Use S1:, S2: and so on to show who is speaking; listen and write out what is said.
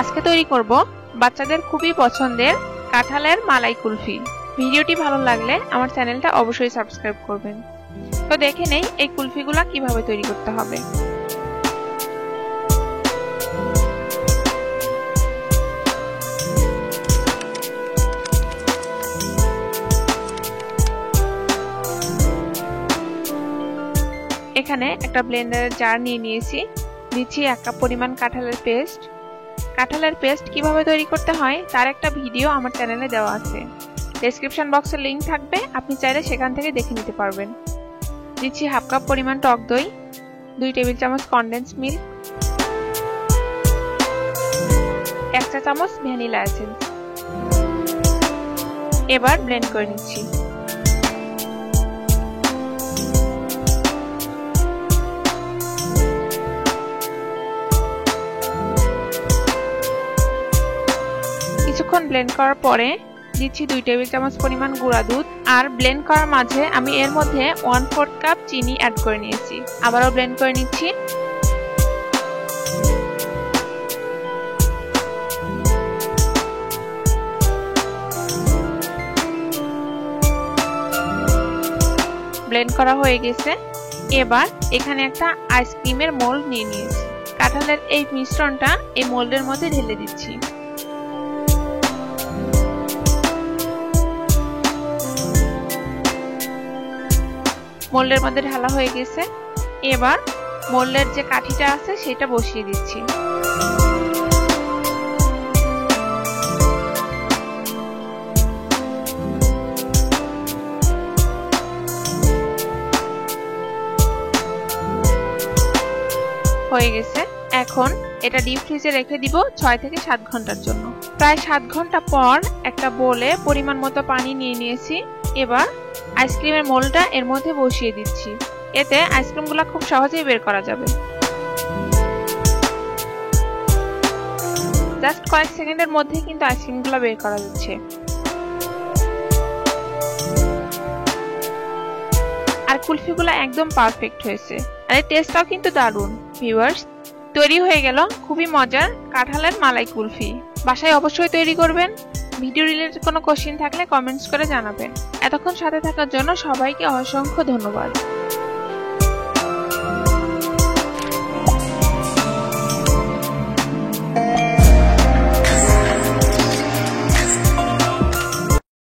S1: আজকে তৈরি করব বাচ্চাদের খুবই পছন্দের কাঁঠালের মালাই কুলফি। ভিডিওটি ভালো লাগলে আমার চ্যানেলটা অবশ্যই সাবস্ক্রাইব করবেন। তো দেখে নেই এই কুলফিগুলা কিভাবে তৈরি করতে হবে। এখানে একটা ব্লেন্ডারের জার নিয়ে নিয়েছি। দিচ্ছি 1 কাপ পরিমাণ কাঁঠালের পেস্ট। কাঁঠালের পেস্ট কিভাবে তৈরি করতে হয় তার একটা ভিডিও আমার চ্যানেলে দেওয়া আছে, ডেসক্রিপশন বক্সে লিংক থাকবে, আপনি চাইলে সেখান থেকে দেখে নিতে পারবেন। দিচ্ছি 1/2 কাপ পরিমাণ টক দই, 2 টেবিল চামচ কনডেন্স মিল্ক, 1 চা চামচ ভ্যানিলা এসেন্স। এবার ব্লেন্ড করে নিচ্ছি। কিছুক্ষণ ব্লেন্ড করার পরে দিচ্ছি 2 টেবিল চামচ পরিমাণ গুঁড়া দুধ। আর ব্লেন্ড করার মাঝে আমি এর মধ্যে 1/4 কাপ চিনি অ্যাড করে নিয়েছি। আবারও ব্লেন্ড করে নিচ্ছি। ব্লেন্ড করা হয়ে গেছে। এবার এখানে একটা আইসক্রিমের মোল্ড নিয়ে নিয়েছি। কাঁঠালের এই মিশ্রণটা এই মোল্ডের মধ্যে ঢেলে দিচ্ছি। মোল্ডের মধ্যে ঢালা হয়ে গেছে। এবার মোল্ডের যে কাঠিটা আছে সেটা বসিয়ে দিচ্ছি। হয়ে গেছে। এখন এটা ডিপ ফ্রিজে রেখে দিব 6 থেকে 7 ঘন্টার জন্য। প্রায় 7 ঘন্টা পর একটা বোলে পরিমাণ মতো পানি নিয়ে নিয়েছি। এবার আইসক্রিমের মোল্ডটা এর মধ্যে বসিয়ে দিচ্ছি। এতে আইসক্রিমগুলো খুব সহজেই বের করা যাবে। জাস্ট কয়েক সেকেন্ডের মধ্যে কিন্তু আইসক্রিমগুলো বের করা যাচ্ছে। আর কুলফিগুলো একদম পারফেক্ট হয়েছে। আর এর টেস্টটাও কিন্তু দারুণ। ভিউয়ার্স, তৈরি হয়ে গেল খুবই মজার কাঁঠালের মালাই কুলফি। বাসায় অবশ্যই তৈরি করবেন। ভিডিও রিলেটেড কোনো কোশ্চেন থাকলে কমেন্টস করে জানাবেন। এতক্ষণ সাথে থাকার জন্য সবাইকে অসংখ্য ধন্যবাদ।